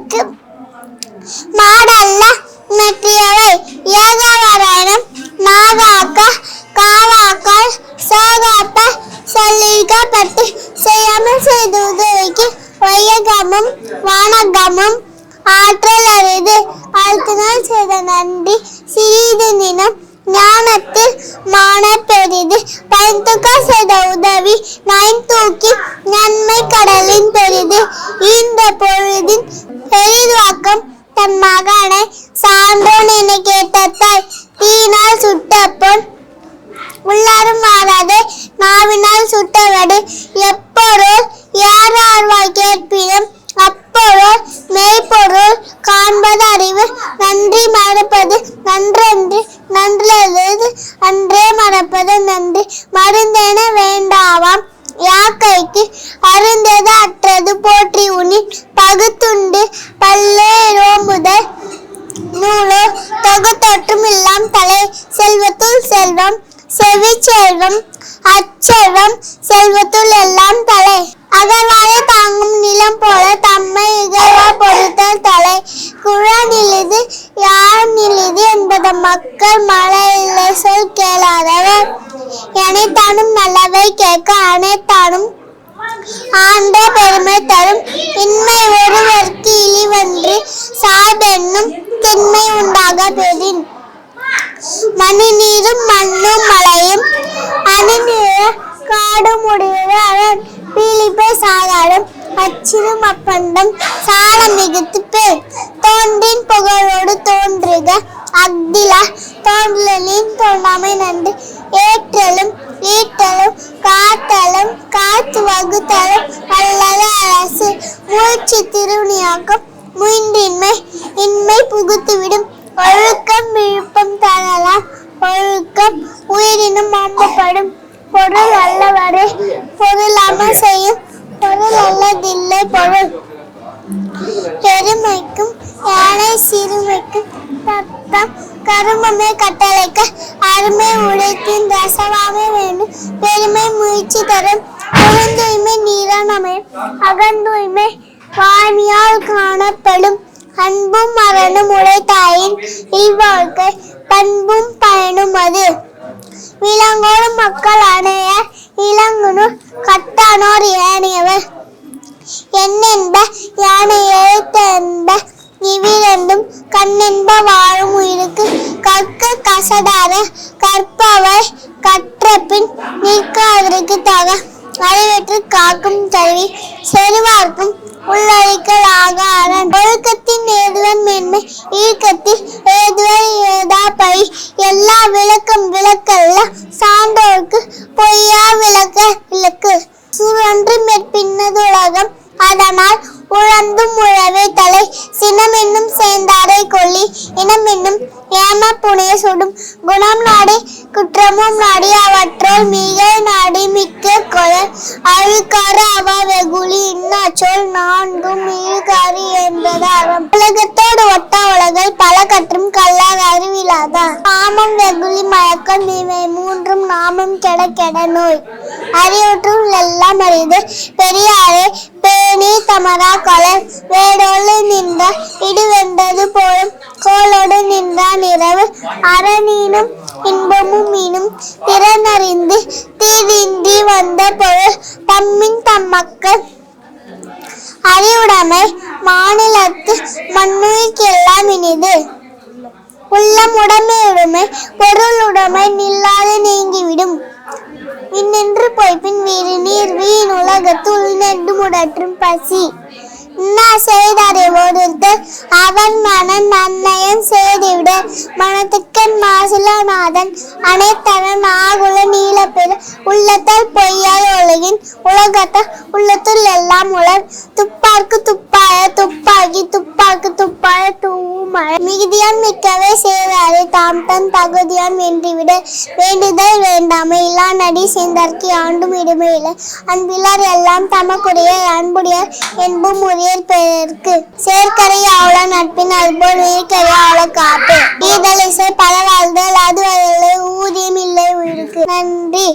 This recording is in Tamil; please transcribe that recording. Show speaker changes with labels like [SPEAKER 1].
[SPEAKER 1] மாதவர்க்கு மாடல்ல நற்றியவை ஏகவரணம் நாகாக்க காவாக்கால் சோகாப்ப சொல்லிக்கப்பட்டு செய்யாமல் செய்து உதவிக்கு வையகமும் வானகமும் ஆற்றல் அறிது அடுத்தநாள் செய்த நன்றி சிறிது நினம் ஞானத்தில் மான பெரிது பயன்துக்க செய்த உதவி நயன்தூக்கி நன்மை கடலின் பெரிது இந்த பொழுதின் பெரிதுவாக்கம் தன் மகனை சான்றோன் என கேட்டாய் தீனால் சுட்ட பொன் உள்ளாரும் மாறாதே நாவினால் சுட்டவடு எப்பொருள் யாரார்வாய் கேட்பினும் அப்பொருள் மெய்ப்பொருள் காண்பது அறிவு நன்றி மறப்பது நன்றன்று நன்றல்லது அன்றே மறப்பது நன்றி மருந்தென வேண்டாவாம் யாக்கைக்கு அருந்தது அற்றது போற்றி உனி பகுத்துண்டு பல்லேரோ முதல் நூலோ தொகுத்தொற்றும் இல்லாம் தலை செல்வத்துள் செல்வம் செவி செல்வம் அச்செல்வம் செல்வத்துள் எல்லாம் தலை அகழ்வாரை தாங்கும் நிலம் போல தம்மை இகழ்வா பொறுத்தல் தலை குழநிலிது யார் நிலிது என்பது மக்கள் மழையில்லை சொல் கேளாதவர் எனைத்தானும் நல்லவை கேட்க அனைத்தானும் ஆண்ட பெருமை தரும் இன்மை ஒருவர்க்கு இழிவன்று சாதென்னும் திண்மை உண்டாக பெறின் மணி நீரும் மண்ணும் மலையும் அணிநீர காடு முடிவு அவன் பீலிப்பை சாதாரம் அச்சிறும் அப்பண்டம் சால மிகுத்து பேர் தோன்றின் புகழோடு தோன்றுக அக்திலா தோன்றலின் தோன்றாமை நன்று ஏற்றலும் ஈட்டலும் காத்தலும் காத்து வகுத்தலும் அல்லது அரசு மூச்சு திருவினியாக்கம் முயன்றின்மை இன்மை புகுத்துவிடும் ஒழுக்கம் விழுப்பம் தரலாம் ஒழுக்கம் உயிரினும் மாம்பப்படும் பொருள் அல்லவரே பொருள் அமல் செய்யும் பொருள் அல்லதில்லை பொருள் பெருமைக்கும் யானை சிறுமைக்கும் தத்தம் கருமமே கட்டளைக்க அருமை உழைப்பின் ரசவாமே வேண்டும் பெருமை முயற்சி தரும் புறந்தூய்மை நீரானமை அகந்தூய்மை வாணியால் காணப்படும் அன்பும் மரணும் உழைத்தாயின் இல்வாழ்க்கை பண்பும் பயனும் அது விலங்கோடு மக்கள் அணைய இளங்குனு கட்டானோர் ஏனையவர் என்னென்ப யானை எழுத்தென்ப இவ்விரண்டும் கண்ணென்ப வாழும் உயிருக்கு கற்க கசடார கற்பவை கற்றபின் நிற்காதற்கு தக அறிவற்று காக்கும் கல்வி செருவார்க்கும் உள்ளழிக்கல் ஆக அரண் ஒழுக்கத்தின் ஏதுவன் மேன்மை ஈர்க்கத்தில் ஏதுவன் ஏதா பழி எல்லா விளக்கம் விளக்கல்ல சான்றோர்க்கு பொய்யா விளக்க விளக்கு சுழன்று மேற்பின்னது உலகம் அதனால் உழந்தும் உழவே தலை சினம் என்னும் சேர்ந்தாரை கொல்லி இனம் என்னும் ஏம புனைய சுடும் குணம் நாடி குற்றமும் நாடி அவற்றோல் மிக நாடி மிக்க கொயல் அழுக்காறு அவ வெகுளி இன்னாச்சொல் நான்கும் இழுக்காறு என்பது அறம் உலகத்தோடு ஒட்ட உலகில் பல கற்றும் கல்லாத அறிவிலாதான் காமம் வெகுளி மயக்கம் இவை மூன்றும் நாமம் கெட கெட நோய் அறிவுற்றும் எல்லாம் அறிது பெரியாரே பேணி தமரா கொலர் வேடோடு நின்ற இடுவென்றது போலும் கோலோடு நின்றான் இரவு அரணீனும் இன்பமும் மீனும் திறனறிந்து தீதின்றி வந்த பொருள் தம்மின் தம் மக்கள் அறிவுடைமை மாநிலத்து மண்ணுயிர்க்கெல்லாம் இனிது உள்ளம் உடைமையுடைமை பொருளுடைமை நில்லாது நீங்கிவிடும் விண்ணென்று பொய்ப்பின் வீறு நீர் வீண் உலகத்துள் நெண்டு முடற்றும் பசி செய்தறிவோடுத்தல் அவன் மனன் நன்னயம் செய்துவிட மனத்துக்கன் மாசிலநாதன் அனைத்தனன் ஆகுல நீலப்பெற உள்ளத்தால் பொய்யாத உலகின் உலகத்தால் உள்ளத்துள் எல்லாம் உலர் துப்பார்க்கு துப்பாய துப்பாக்கி துப்பாக்கு துப்பாய தூமழை மிகுதியான் மிக்கவே செய்வாரே தாம் தன் தகுதியான் வென்றுவிட வேண்டுதல் வேண்டாமை இல்லா நடி சேர்ந்தார்க்கு ஆண்டும் இடுமையில அன்பிலார் எல்லாம் தமக்குரிய அன்புடையார் என்பும் உரியர் பெயருக்கு சேர்க்கரை ஆவல நட்பின் அதுபோல் நீர்க்கரை ஆவல காப்பு ஈதல் இசை பல வாழ்தல் அது ஊதியம் இல்லை உயிருக்கு நன்றி.